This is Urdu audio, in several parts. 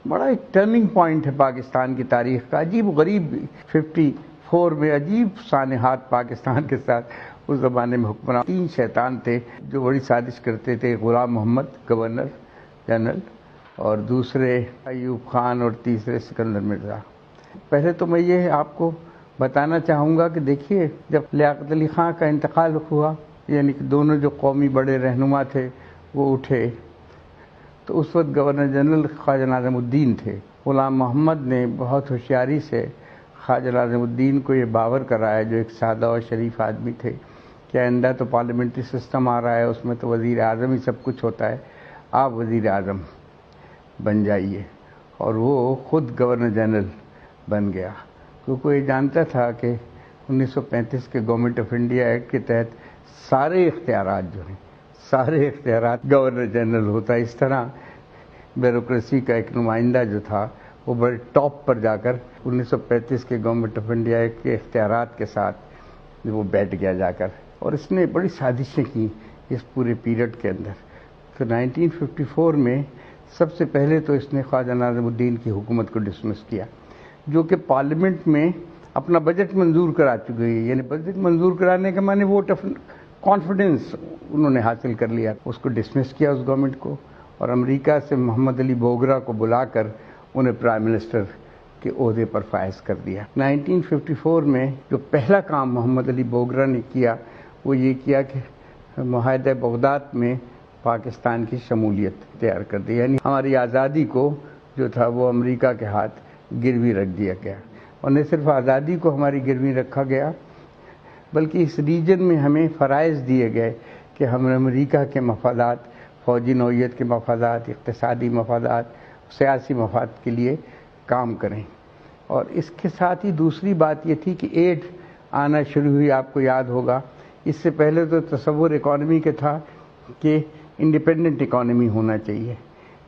بڑا ایک ٹرننگ پوائنٹ ہے پاکستان کی تاریخ کا. عجیب غریب 54 میں عجیب سانحات پاکستان کے ساتھ اس زمانے میں حکمران. 3 شیطان تھے جو بڑی سازش کرتے تھے. غلام محمد گورنر جنرل، اور دوسرے ایوب خان، اور تیسرے سکندر مرزا. پہلے تو میں یہ آپ کو بتانا چاہوں گا کہ دیکھیے، جب لیاقت علی خان کا انتقال ہوا، یعنی کہ دونوں جو قومی بڑے رہنما تھے وہ اٹھے، تو اس وقت گورنر جنرل خواجہ ناظم الدین تھے. غلام محمد نے بہت ہوشیاری سے خواجہ ناظم الدین کو یہ باور کرایا، جو ایک سادہ اور شریف آدمی تھے، کہ آئندہ تو پارلیمنٹری سسٹم آ رہا ہے، اس میں تو وزیر اعظم ہی سب کچھ ہوتا ہے، آپ وزیر اعظم بن جائیے. اور وہ خود گورنر جنرل بن گیا، کیونکہ یہ جانتا تھا کہ 1935 کے گورنمنٹ آف انڈیا ایکٹ کے تحت سارے اختیارات جو ہیں، سارے اختیارات گورنر جنرل ہوتا ہے. اس طرح بیوروکریسی کا ایک نمائندہ جو تھا وہ بڑے ٹاپ پر جا کر 1935 کے گورنمنٹ آف انڈیا ایکٹ کے اختیارات کے ساتھ وہ بیٹھ گیا جا کر، اور اس نے بڑی سازشیں کی اس پورے پیریڈ کے اندر. تو 1954 میں سب سے پہلے تو اس نے خواجہ ناظم الدین کی حکومت کو ڈسمس کیا، جو کہ پارلیمنٹ میں اپنا بجٹ منظور کرا چکی ہے. یعنی بجٹ منظور کرانے کے معنی ووٹ آف کانفیڈنس انہوں نے حاصل کر لیا. اس کو ڈسمس کیا اس گورنمنٹ کو، اور امریکہ سے محمد علی بوگرا کو بلا کر انہیں پرائم منسٹر کے عہدے پر فائز کر دیا. 1954 میں جو پہلا کام محمد علی بوگرا نے کیا وہ یہ کیا کہ معاہدہ بغداد میں پاکستان کی شمولیت تیار کر دی. یعنی ہماری آزادی کو جو تھا وہ امریکہ کے ہاتھ گروی رکھ دیا گیا. اور نہ صرف آزادی کو ہماری گروی رکھا گیا، بلکہ اس ریجن میں ہمیں فرائض دیے گئے کہ ہم امریکہ کے مفادات، فوجی نوعیت کے مفادات، اقتصادی مفادات، سیاسی مفاد کے لیے کام کریں. اور اس کے ساتھ ہی دوسری بات یہ تھی کہ ایڈ آنا شروع ہوئی. آپ کو یاد ہوگا اس سے پہلے تو تصور اکانومی کے تھا کہ انڈیپینڈنٹ اکانومی ہونا چاہیے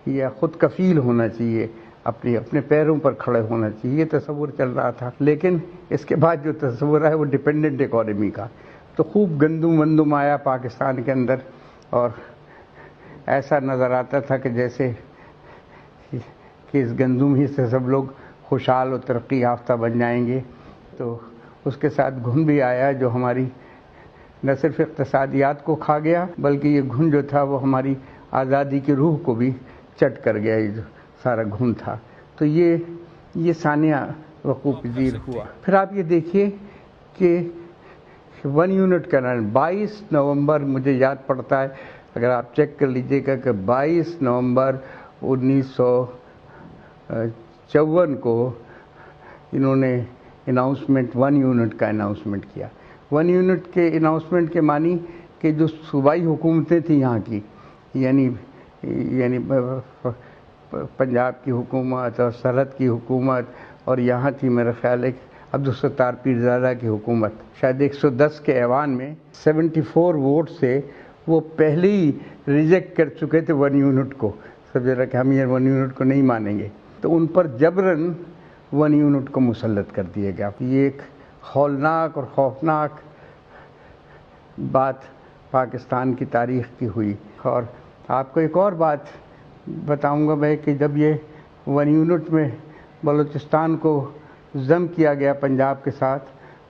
یا خود کفیل ہونا چاہیے، اپنے پیروں پر کھڑے ہونا چاہیے، یہ تصور چل رہا تھا. لیکن اس کے بعد جو تصور ہے وہ ڈیپینڈنٹ اکانومی کا. تو خوب گندم وندم آیا پاکستان کے اندر، اور ایسا نظر آتا تھا کہ جیسے کہ اس گندم ہی سے سب لوگ خوشحال و ترقی یافتہ بن جائیں گے. تو اس کے ساتھ گھن بھی آیا جو ہماری نہ صرف اقتصادیات کو کھا گیا، بلکہ یہ گھن جو تھا وہ ہماری آزادی کی روح کو بھی چٹ کر گیا. یہ جو سارا گھن تھا، تو یہ سانیہ وقوع پذیر ہوا. پھر آپ یہ دیکھیے کہ 1 یونٹ کا 22 نومبر مجھے یاد پڑتا ہے، اگر آپ چیک کر لیجئے گا کہ 22 نومبر 1954 کو انہوں نے اناؤنسمنٹ 1 یونٹ کا اناؤنسمنٹ کیا. 1 یونٹ کے اناؤنسمنٹ کے معنی کہ جو صوبائی حکومتیں تھیں یہاں کی، یعنی پنجاب کی حکومت اور سرحد کی حکومت، اور یہاں تھی میرا خیال ہے عبدالستار پیرزادہ کی حکومت، شاید 110 کے ایوان میں 74 ووٹ سے وہ پہلے ہی ریجیکٹ کر چکے تھے 1 یونٹ کو. سمجھ رہا کہ ہم یہ 1 یونٹ کو نہیں مانیں گے، تو ان پر جبراً 1 یونٹ کو مسلط کر دیا گیا. یہ ایک ہولناک اور خوفناک بات پاکستان کی تاریخ کی ہوئی. اور آپ کو ایک اور بات بتاؤں گا میں کہ جب یہ 1 یونٹ میں بلوچستان کو ضم کیا گیا پنجاب کے ساتھ،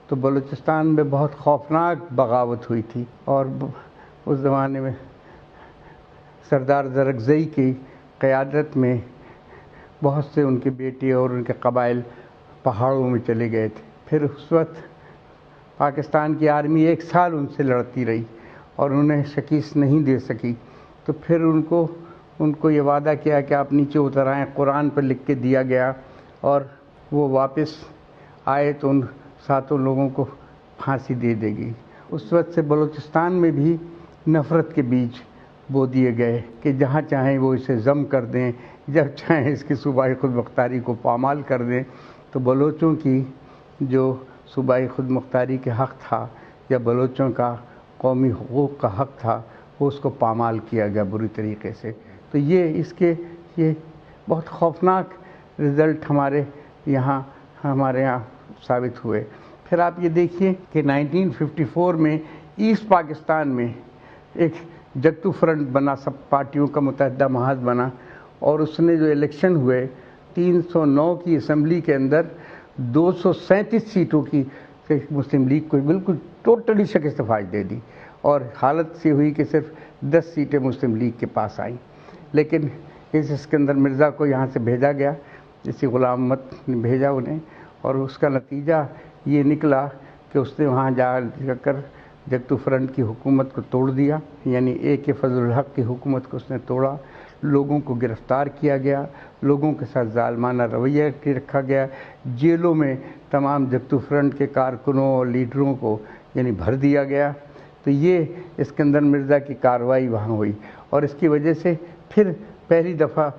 تو بلوچستان میں بہت خوفناک بغاوت ہوئی تھی. اور اس زمانے میں سردار زرکزئی کی قیادت میں بہت سے ان کے بیٹے اور ان کے قبائل پہاڑوں میں چلے گئے تھے. پھر اس وقت پاکستان کی آرمی 1 سال ان سے لڑتی رہی اور انہیں شکست نہیں دے سکی. تو پھر ان کو یہ وعدہ کیا کہ آپ نیچے اتر آئیں، قرآن پر لکھ کے دیا گیا، اور وہ واپس آئے تو ان 7 لوگوں کو پھانسی دے دے گی. اس وقت سے بلوچستان میں بھی نفرت کے بیج بو دیے گئے کہ جہاں چاہیں وہ اسے ضم کر دیں، جب چاہیں اس کی صوبائی خود مختاری کو پامال کر دیں. تو بلوچوں کی جو صوبائی خود مختاری کے حق تھا یا بلوچوں کا قومی حقوق کا حق تھا، وہ اس کو پامال کیا گیا بری طریقے سے. تو یہ بہت خوفناک رزلٹ ہمارے یہاں ثابت ہوئے. پھر آپ یہ دیکھیے کہ 1954 میں ایسٹ پاکستان میں ایک جگتو فرنٹ بنا، سب پارٹیوں کا متحدہ محاذ بنا، اور اس نے جو الیکشن ہوئے 309 کی اسمبلی کے اندر 237 سیٹوں کی مسلم لیگ کو بالکل ٹوٹلی شکست فاش دے دی، اور حالت سے ہوئی کہ صرف 10 سیٹیں مسلم لیگ کے پاس آئیں۔ لیکن اس اسکندر مرزا کو یہاں سے بھیجا گیا، اسی غلام محمد نے بھیجا انہیں، اور اس کا نتیجہ یہ نکلا کہ اس نے وہاں جا کر جگتو فرنٹ کی حکومت کو توڑ دیا، یعنی AK فضل الحق کی حکومت کو اس نے توڑا، لوگوں کو گرفتار کیا گیا، لوگوں کے ساتھ ظالمانہ رویہ رکھا گیا، جیلوں میں تمام جگتو فرنٹ کے کارکنوں اور لیڈروں کو یعنی بھر دیا گیا۔ تو یہ اسکندر مرزا کی کارروائی وہاں ہوئی، اور اس کی وجہ سے پھر پہلی دفعہ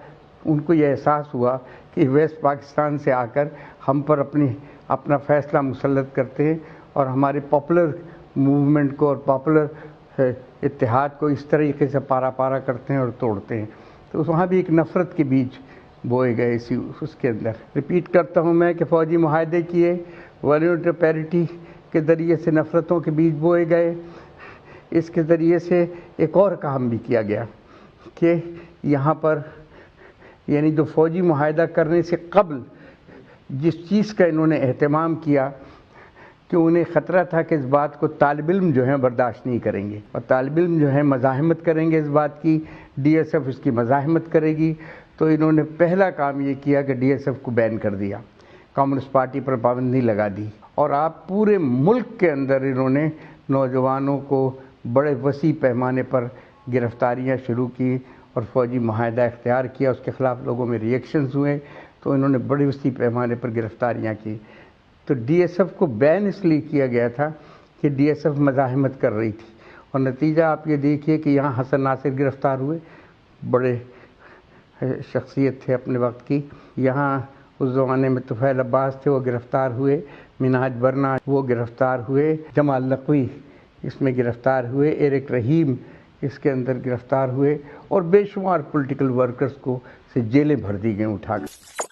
ان کو یہ احساس ہوا کہ ویسٹ پاکستان سے آ کر ہم پر اپنا فیصلہ مسلط کرتے ہیں، اور ہمارے پاپولر موومنٹ کو اور پاپولر اتحاد کو اس طریقے سے پارا پارا کرتے ہیں اور توڑتے ہیں۔ تو وہاں بھی ایک نفرت کے بیج بوئے گئے اس کے اندر۔ ریپیٹ کرتا ہوں میں کہ فوجی معاہدے کیے، والنٹری پیرٹی کے ذریعے سے نفرتوں کے بیج بوئے گئے۔ اس کے ذریعے سے ایک اور کام بھی کیا گیا کہ یہاں پر یعنی جو فوجی معاہدہ کرنے سے قبل جس چیز کا انہوں نے اہتمام کیا کہ انہیں خطرہ تھا کہ اس بات کو طالب علم جو ہیں برداشت نہیں کریں گے، اور طالب علم جو ہیں مزاحمت کریں گے اس بات کی، DSF اس کی مزاحمت کرے گی، تو انہوں نے پہلا کام یہ کیا کہ DSF کو بین کر دیا، کمیونسٹ پارٹی پر پابندی لگا دی، اور آپ پورے ملک کے اندر انہوں نے نوجوانوں کو بڑے وسیع پیمانے پر گرفتاریاں شروع کی اور فوجی معاہدہ اختیار کیا۔ اس کے خلاف لوگوں میں ریئیکشنز ہوئے، تو انہوں نے بڑے وسیع پیمانے پر گرفتاریاں کی۔ تو DSF کو بین اس لیے کیا گیا تھا کہ DSF مزاحمت کر رہی تھی، اور نتیجہ آپ یہ دیکھیے کہ یہاں حسن ناصر گرفتار ہوئے، بڑے شخصیت تھے اپنے وقت کی، یہاں اس زمانے میں طفیل عباس تھے، وہ گرفتار ہوئے، منہاج برنا وہ گرفتار ہوئے، جمال نقوی اس میں گرفتار ہوئے، ایرک رحیم اس کے اندر گرفتار ہوئے، اور بے شمار پولیٹیکل ورکرز کو سے جیلیں بھر دی گئیں اٹھا کر۔